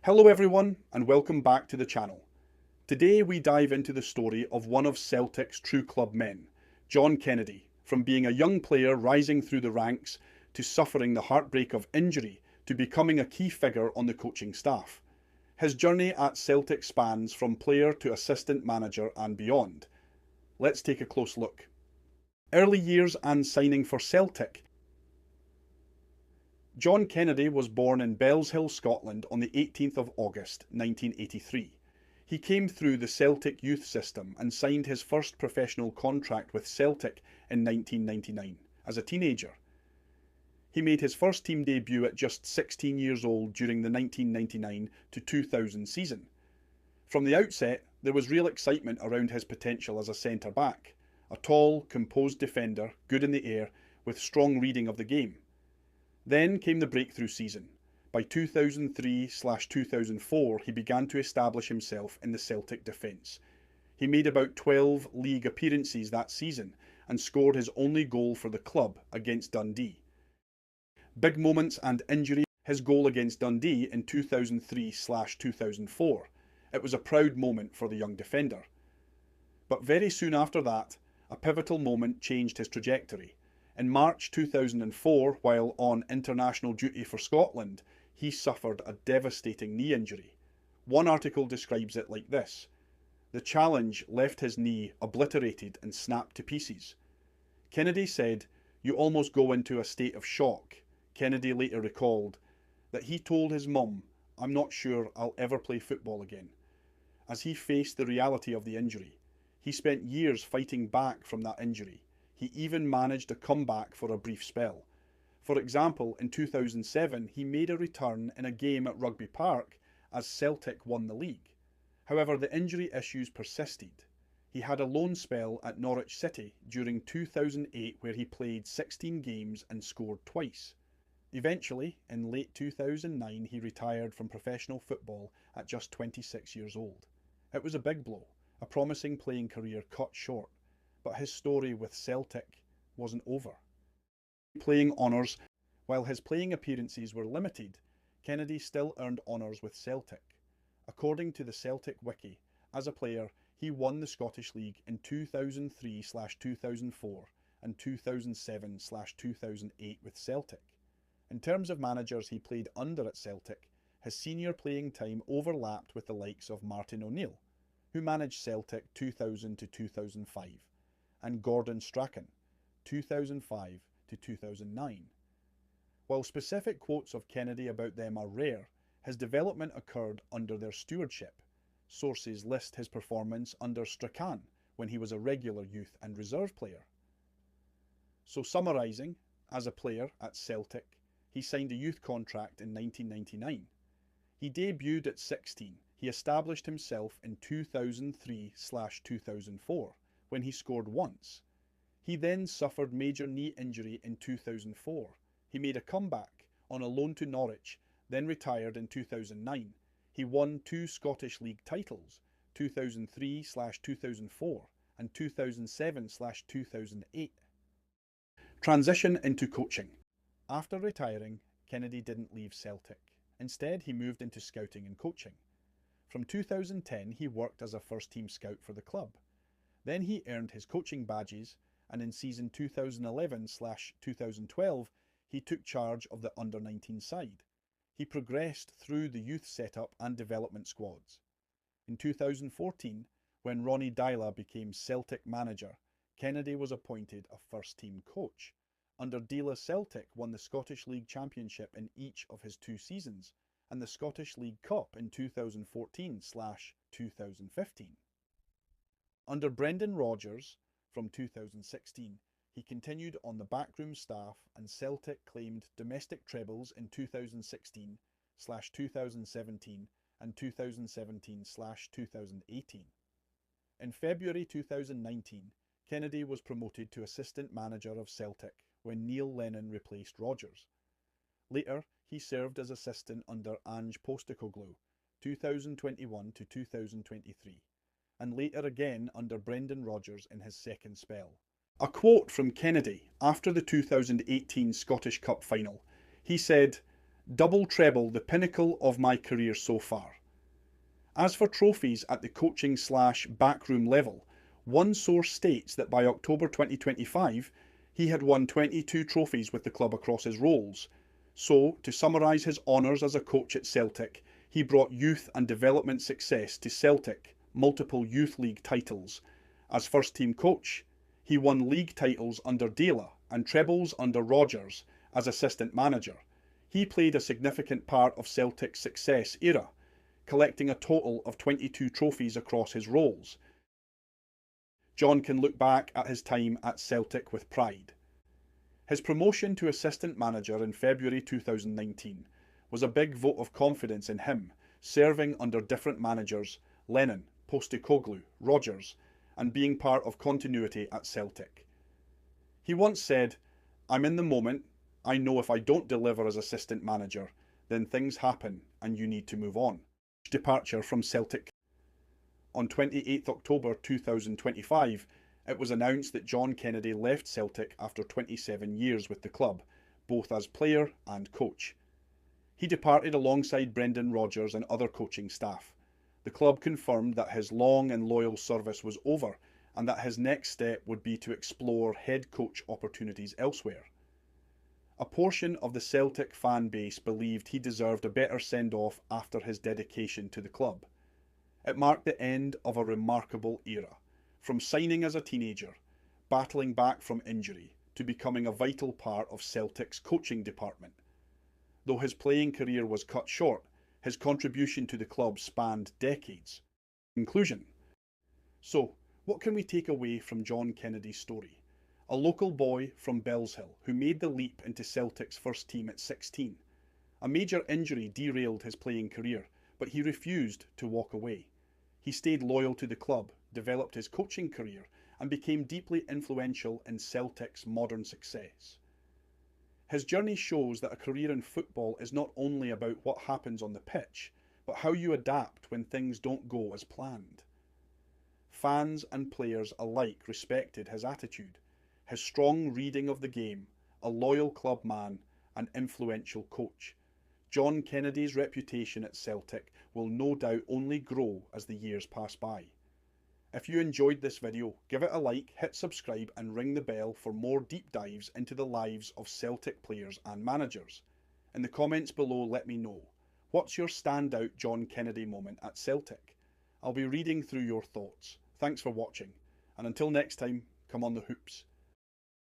Hello everyone and welcome back to the channel. Today we dive into the story of one of Celtic's true club men, John Kennedy, from being a young player rising through the ranks to suffering the heartbreak of injury to becoming a key figure on the coaching staff. His journey at Celtic spans from player to assistant manager and beyond. Let's take a close look. Early years and signing for Celtic. John Kennedy was born in Bellshill, Scotland on the 18th of August 1983. He came through the Celtic youth system and signed his first professional contract with Celtic in 1999 as a teenager. He made his first team debut at just 16 years old during the 1999 to 2000 season. From the outset, there was real excitement around his potential as a centre-back, a tall, composed defender, good in the air, with strong reading of the game. Then came the breakthrough season. By 2003/2004 he began to establish himself in the Celtic defence. He made about 12 league appearances that season and scored his only goal for the club against Dundee. Big moments and injury. His goal against Dundee in 2003/2004. It was a proud moment for the young defender. But very soon after that, a pivotal moment changed his trajectory. In March 2004, while on international duty for Scotland, he suffered a devastating knee injury. One article describes it like this: "The challenge left his knee obliterated and snapped to pieces." Kennedy said, "You almost go into a state of shock." Kennedy later recalled that he told his mum, "I'm not sure I'll ever play football again." As he faced the reality of the injury, he spent years fighting back from that injury. He even managed a comeback for a brief spell. For example, in 2007 he made a return in a game at Rugby Park as Celtic won the league. However, the injury issues persisted. He had a loan spell at Norwich City during 2008 where he played 16 games and scored twice. Eventually, in late 2009 he retired from professional football at just 26 years old. It was a big blow, a promising playing career cut short. But his story with Celtic wasn't over. Playing honours. While his playing appearances were limited, Kennedy still earned honours with Celtic. According to the Celtic Wiki, as a player, he won the Scottish League in 2003/2004 and 2007/2008 with Celtic. In terms of managers he played under at Celtic, his senior playing time overlapped with the likes of Martin O'Neill, who managed Celtic 2000 to 2005. And Gordon Strachan, 2005 to 2009. While specific quotes of Kennedy about them are rare, his development occurred under their stewardship. Sources list his performance under Strachan when he was a regular youth and reserve player. So summarising, as a player at Celtic, he signed a youth contract in 1999. He debuted at 16. He established himself in 2003/2004. When he scored once. He then suffered major knee injury in 2004. He made a comeback on a loan to Norwich, then retired in 2009. He won 2 Scottish League titles, 2003/2004 and 2007/2008. Transition into coaching. After retiring, Kennedy didn't leave Celtic. Instead, he moved into scouting and coaching. From 2010, he worked as a first-team scout for the club. Then he earned his coaching badges, and in season 2011/2012 he took charge of the under-19 side. He progressed through the youth setup and development squads. In 2014, when Ronnie Deila became Celtic manager, Kennedy was appointed a first-team coach. Under Deila, Celtic won the Scottish League Championship in each of his 2 seasons, and the Scottish League Cup in 2014/2015. Under Brendan Rodgers, from 2016, he continued on the backroom staff and Celtic claimed domestic trebles in 2016/2017 and 2017/2018. In February 2019, Kennedy was promoted to assistant manager of Celtic when Neil Lennon replaced Rodgers. Later, he served as assistant under Ange Postecoglou, 2021 to 2023. And later again under Brendan Rodgers in his second spell. A quote from Kennedy after the 2018 Scottish Cup final. He said, Double treble, the pinnacle of my career so far. As for trophies at the coaching/backroom level, one source states that by October 2025, he had won 22 trophies with the club across his roles. So, to summarise his honours as a coach at Celtic, he brought youth and development success to Celtic, multiple youth league titles. As first team coach, he won league titles under Dela and trebles under Rodgers as assistant manager. He played a significant part of Celtic's success era, collecting a total of 22 trophies across his roles. John can look back at his time at Celtic with pride. His promotion to assistant manager in February 2019 was a big vote of confidence in him, serving under different managers, Lennon, Postecoglou, Rodgers, and being part of continuity at Celtic. He once said, "I'm in the moment, I know if I don't deliver as assistant manager, then things happen and you need to move on." Departure from Celtic. On 28 October 2025, it was announced that John Kennedy left Celtic after 27 years with the club, both as player and coach. He departed alongside Brendan Rodgers and other coaching staff. The club confirmed that his long and loyal service was over and that his next step would be to explore head coach opportunities elsewhere. A portion of the Celtic fan base believed he deserved a better send-off after his dedication to the club. It marked the end of a remarkable era, from signing as a teenager, battling back from injury, to becoming a vital part of Celtic's coaching department. Though his playing career was cut short, his contribution to the club spanned decades. Conclusion. So, what can we take away from John Kennedy's story? A local boy from Bellshill who made the leap into Celtic's first team at 16. A major injury derailed his playing career, but he refused to walk away. He stayed loyal to the club, developed his coaching career, and became deeply influential in Celtic's modern success. His journey shows that a career in football is not only about what happens on the pitch, but how you adapt when things don't go as planned. Fans and players alike respected his attitude, his strong reading of the game, a loyal club man, and influential coach. John Kennedy's reputation at Celtic will no doubt only grow as the years pass by. If you enjoyed this video, give it a like, hit subscribe and ring the bell for more deep dives into the lives of Celtic players and managers. In the comments below, let me know, what's your standout John Kennedy moment at Celtic? I'll be reading through your thoughts. Thanks for watching, and until next time, come on the hoops.